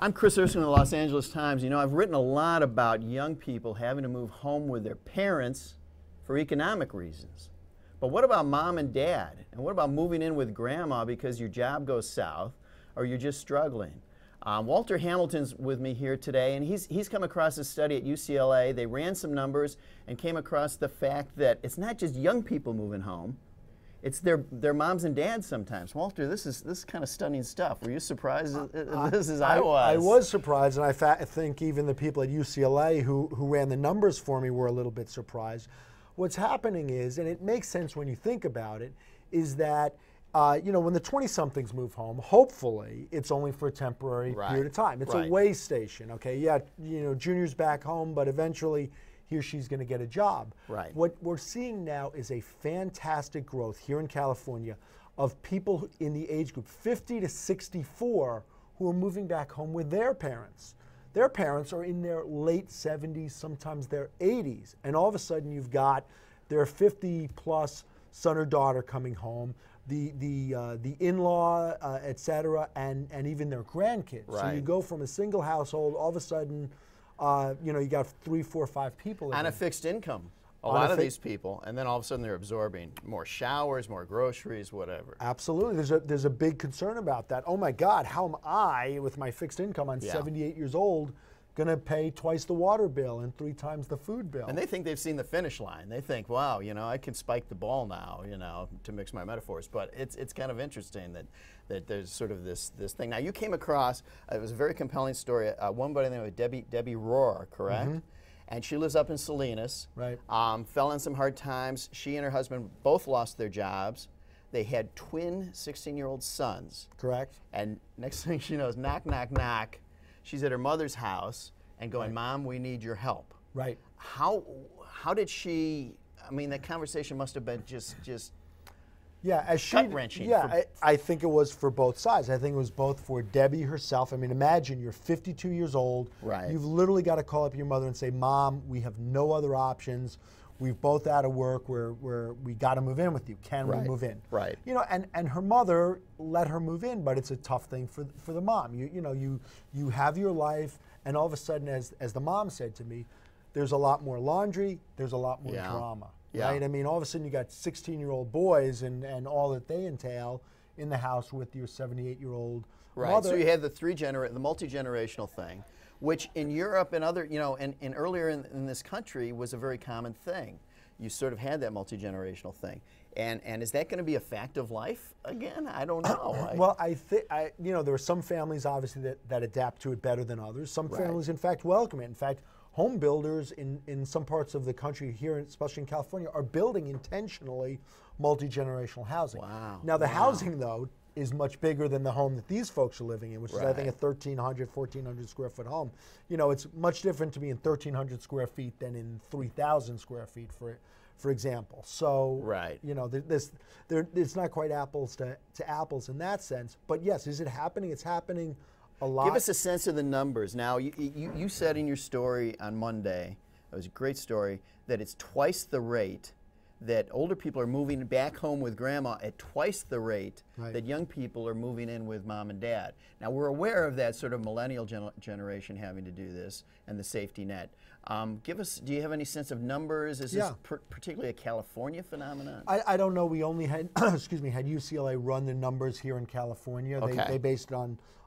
I'm Chris Erskine of the Los Angeles Times. You know, I've written a lot about young people having to move home with their parents for economic reasons. But what about mom and dad? And what about moving in with grandma because your job goes south or you're just struggling? Walter Hamilton's with me here today, and he's come across a study at UCLA. They ran some numbers and came across the fact that it's not just young people moving home. It's their moms and dads sometimes. Walter, this is kind of stunning stuff. Were you surprised this as I was? I was surprised, and I think even the people at UCLA who ran the numbers for me were a little bit surprised. What's happening is, and it makes sense when you think about it, is that you know, when the 20-somethings move home, hopefully it's only for a temporary period of time. It's a way station, okay? Yeah, you know, Junior's back home, but eventually he or she's going to get a job. Right. What we're seeing now is a fantastic growth here in California of people in the age group 50 to 64 who are moving back home with their parents. Their parents are in their late 70s, sometimes their 80s, and all of a sudden you've got their 50-plus son or daughter coming home, the in-law, et cetera, and even their grandkids. Right. So you go from a single household, all of a sudden, you know, you got 3, 4, 5 people. On a fixed income. A lot of these people, and then all of a sudden they're absorbing more showers, more groceries, whatever. Absolutely. There's a big concern about that. Oh my God, how am I, with my fixed income on 78 years old, going to pay twice the water bill and 3 times the food bill? And they think they've seen the finish line. They think, wow, you know, I can spike the ball now, you know, to mix my metaphors. But it's kind of interesting that there's sort of this thing. Now, you came across, it was a very compelling story, one by the name of Debbie Rohr, correct? Mm-hmm. And she lives up in Salinas. Right. Fell in some hard times. She and her husband both lost their jobs. They had twin 16-year-old sons. Correct. And next thing she knows, knock, knock, knock. She's at her mother's house and going, Mom, we need your help. Right. How did she, I mean, that conversation must have been just yeah, as she, gut-wrenching. Yeah, I think it was for both sides. I think it was both for Debbie herself. I mean, imagine you're 52 years old. Right. You've literally got to call up your mother and say, Mom, we have no other options. We've both out of work. We got to move in with you. Can we move in? Right. You know, and her mother let her move in, but it's a tough thing for the mom. You know, you have your life, and all of a sudden, as the mom said to me, there's a lot more laundry. There's a lot more drama. Yeah. Right? I mean, all of a sudden you got 16-year-old boys and all that they entail in the house with your 78-year-old mother. So you had the multi-generational thing, which in Europe and other, you know, and earlier in this country was a very common thing. You sort of had that multi-generational thing. And is that going to be a fact of life again? I don't know. Well, you know, there are some families obviously that adapt to it better than others. Some families, in fact, welcome it. In fact, home builders in some parts of the country here, especially in California, are building intentionally multi-generational housing. Wow. Now, the housing, though, is much bigger than the home that these folks are living in, which is, I think, a 1,300, 1,400 square foot home. You know, it's much different to be in 1,300 square feet than in 3,000 square feet, for example. So, you know, it's not quite apples to apples in that sense. But yes, is it happening? It's happening a lot. Give us a sense of the numbers. Now, you said in your story on Monday, it was a great story, that it's twice the rate that older people are moving back home with grandma at twice the rate that young people are moving in with mom and dad. Now, we're aware of that sort of millennial generation having to do this and the safety net. Do you have any sense of numbers? Is this particularly a California phenomenon? I don't know. We only had, excuse me, had UCLA run the numbers here in California. They based it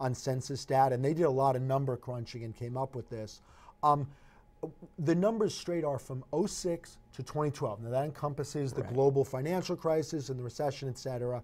on census data, and they did a lot of number crunching and came up with this. The numbers straight are from 06 to 2012. Now that encompasses the global financial crisis and the recession, et cetera.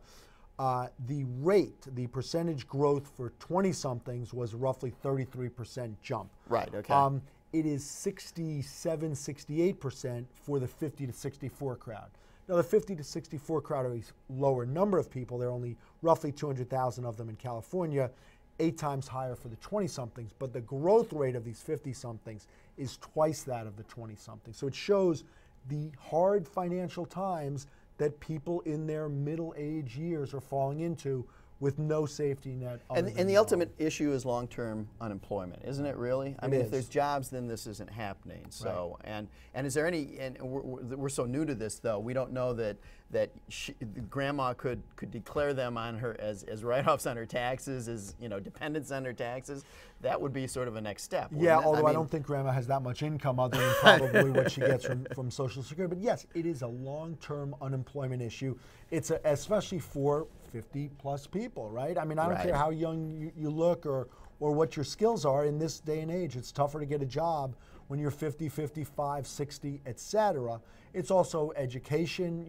The percentage growth for 20-somethings was roughly 33% jump. Right, okay. It is 67, 68% for the 50 to 64 crowd. Now the 50 to 64 crowd are a lower number of people. There are only roughly 200,000 of them in California, 8 times higher for the 20-somethings, but the growth rate of these 50-somethings is twice that of the 20-somethings. So it shows the hard financial times that people in their middle-age years are falling into with no safety net. And the ultimate issue is long-term unemployment, isn't it really? I mean, if there's jobs, then this isn't happening. So, and is there any, and we're so new to this though, we don't know that grandma could declare them on her as write-offs on her taxes, as dependents on her taxes. That would be sort of a next step. Yeah, although I don't think grandma has that much income other than probably what she gets from Social Security. But yes, it is a long-term unemployment issue. It's especially for 50-plus people, right? I mean, I don't care how young you look or what your skills are in this day and age. It's tougher to get a job when you're 50, 55, 60, etc. It's also education.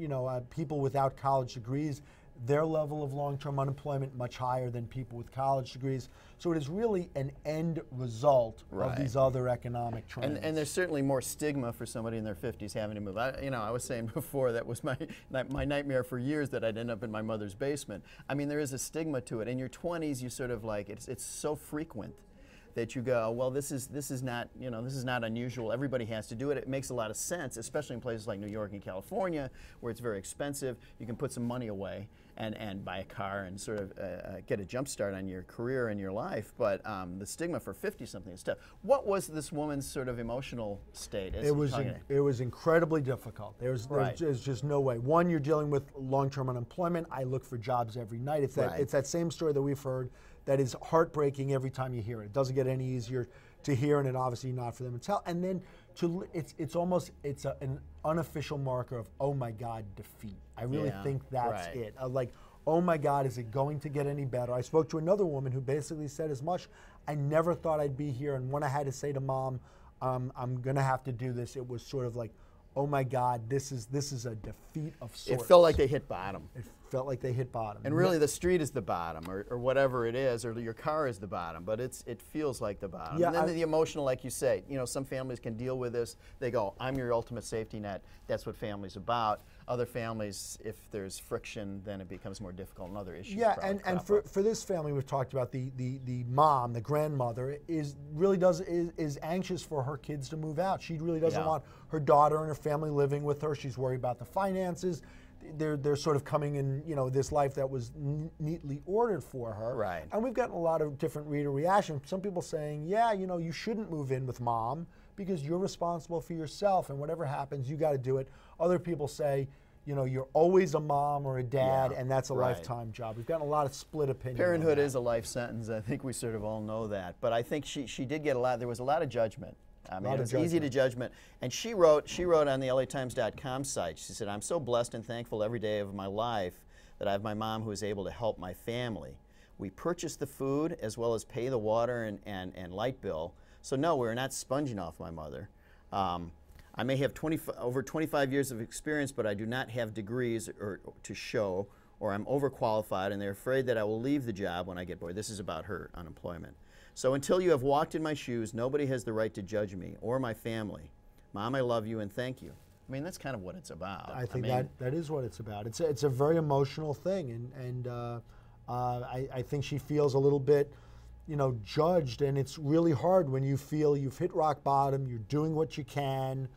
People without college degrees, their level of long-term unemployment much higher than people with college degrees. So it is really an end result of these other economic trends. And there's certainly more stigma for somebody in their 50s having to move. I was saying before that was my nightmare for years, that I'd end up in my mother's basement. I mean, there is a stigma to it. In your 20s, you sort of like, it's so frequent that you go, well, this is not unusual. Everybody has to do it. It makes a lot of sense, especially in places like New York and California, where it's very expensive. You can put some money away and buy a car and sort of get a jump start on your career and your life. But the stigma for 50-something is tough. What was this woman's sort of emotional state? It was incredibly difficult. There's just no way. One, you're dealing with long-term unemployment. I look for jobs every night. It's that same story that we've heard that is heartbreaking every time you hear it. It doesn't get any easier to hear, and it obviously not for them to tell. And then it's almost an unofficial marker of, oh my God, defeat. I really think that's it. Like, oh my God, is it going to get any better? I spoke to another woman who basically said as much. I never thought I'd be here, and when I had to say to Mom, I'm gonna have to do this, it was sort of like, oh my God, this is a defeat of sorts. It felt like they hit bottom. It felt like they hit bottom. And really the street is the bottom, or whatever it is, or your car is the bottom, but it feels like the bottom. Yeah, and then the emotional, like you say, some families can deal with this. They go, I'm your ultimate safety net. That's what family's about. Other families, if there's friction, then it becomes more difficult, and other issues. Yeah, and for this family we've talked about, the mom, the grandmother, is anxious for her kids to move out. She really doesn't want her daughter and her family living with her. She's worried about the finances. They're sort of coming in, this life that was neatly ordered for her. Right. And we've gotten a lot of different reader reactions. Some people saying, yeah, you shouldn't move in with Mom because you're responsible for yourself, and whatever happens, you got to do it. Other people say, you're always a mom or a dad, and that's a lifetime job. We've gotten a lot of split opinion. Parenthood is a life sentence. I think we sort of all know that. But I think she did get there was a lot of judgment. I mean, it was easy to judgment. And she wrote on the LATimes.com site, she said, I'm so blessed and thankful every day of my life that I have my mom who is able to help my family. We purchase the food as well as pay the water and light bill. So no, we're not sponging off my mother. I may have over 25 years of experience, but I do not have degrees to show, or I'm overqualified, and they're afraid that I will leave the job when I get bored. This is about her unemployment. So until you have walked in my shoes, nobody has the right to judge me or my family. Mom, I love you and thank you. I mean, that's kind of what it's about. I think that is what it's about. It's a very emotional thing, and I think she feels a little bit, judged, and it's really hard when you feel you've hit rock bottom, you're doing what you can,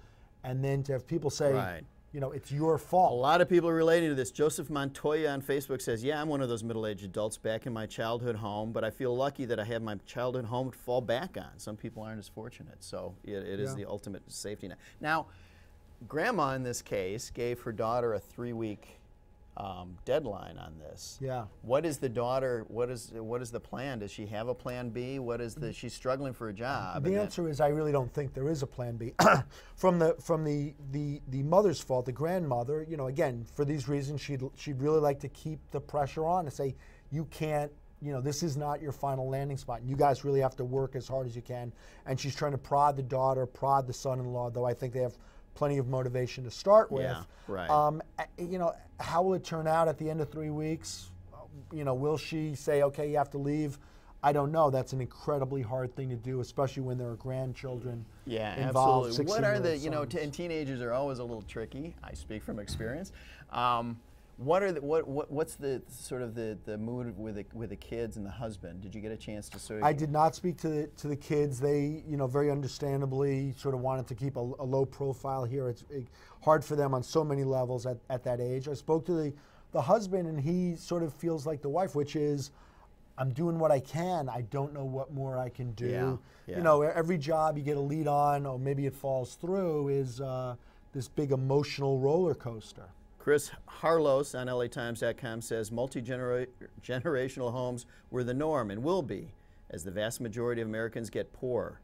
and then to have people say, it's your fault. A lot of people are relating to this. Joseph Montoya on Facebook says, yeah, I'm one of those middle-aged adults back in my childhood home, but I feel lucky that I have my childhood home to fall back on. Some people aren't as fortunate, so it is the ultimate safety net. Now, Grandma in this case gave her daughter a 3-week deadline on this. Yeah. What is the daughter? What is the plan? Does she have a plan B? She's struggling for a job. The answer is I really don't think there is a plan B. From the mother's fault, the grandmother, again, for these reasons, she'd really like to keep the pressure on to say, you can't, this is not your final landing spot. You guys really have to work as hard as you can. And she's trying to prod the daughter, prod the son-in-law, though I think they have plenty of motivation to start with. Yeah, right. How will it turn out at the end of 3 weeks? Will she say, okay, you have to leave? I don't know. That's an incredibly hard thing to do, especially when there are grandchildren involved. Absolutely. What are the, and teenagers are always a little tricky. I speak from experience. What's the sort of the mood with the kids and the husband? Did you get a chance to sort of? I did not speak to the kids. They, very understandably sort of wanted to keep a low profile here. It's hard for them on so many levels at that age. I spoke to the husband, and he sort of feels like the wife, which is, I'm doing what I can. I don't know what more I can do. Yeah. You know, every job you get a lead on, or maybe it falls through, is this big emotional roller coaster. Chris Harlos on LATimes.com says multi-generational homes were the norm and will be as the vast majority of Americans get poorer.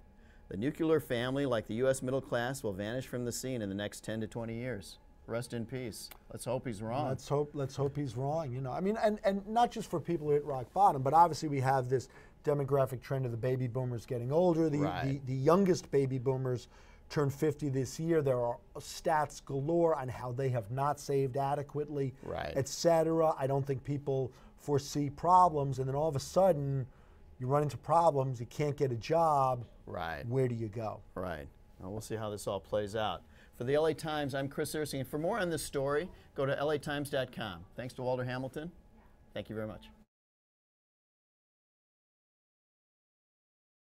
The nuclear family, like the U.S. middle class, will vanish from the scene in the next 10 to 20 years. Rest in peace. Let's hope he's wrong. Let's hope he's wrong. You know, I mean, and not just for people who hit rock bottom, but obviously we have this demographic trend of the baby boomers getting older. The youngest baby boomers turn 50 this year. There are stats galore on how they have not saved adequately, et cetera. I don't think people foresee problems, and then all of a sudden you run into problems. You can't get a job. Where do you go? Well, we'll see how this all plays out. For the LA Times, I'm Chris Erskine. For more on this story, go to LATimes.com. Thanks to Walter Hamilton. Thank you very much.